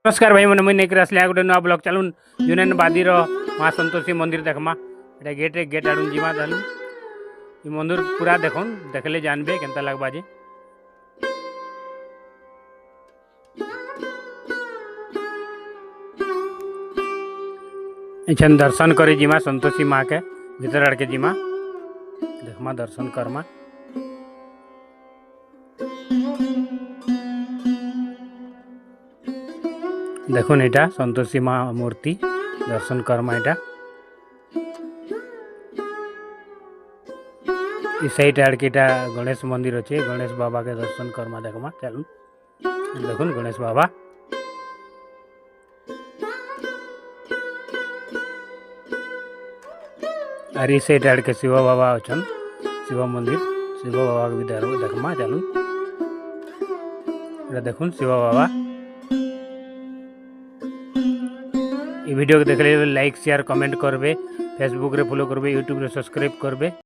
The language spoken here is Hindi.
नमस्कार भाई मन मुझे नहीं आसले गोटे नुआ ब्लॉग चलून जुनेन बादी माँ संतोषी मंदिर देखमा एटा गेट आड़ू जीमा चलून ये मंदिर पूरा देखन देखले जानबे केनता लगबा जे एछन दर्शन करे जीमा संतोषी माँ के भीतर आड़ के जीमा देखमा दर्शन करमा देखुन एटा संतोषी माँ मूर्ति दर्शन करमा एटा इस साइड आड़ के गणेश मंदिर अच्छे गणेश बाबा के दर्शन करमा देखमा चलून देखुन गणेश बाबा और इस साइड आड़ के शिव बाबा अच्छन शिव मंदिर शिव बाबा के भी देखमा चलून देखुन शिव बाबा वीडियो को देखले लाइक शेयर कमेंट करबे फेसबुक रे फॉलो करबे यूट्यूब रे सब्सक्राइब करबे।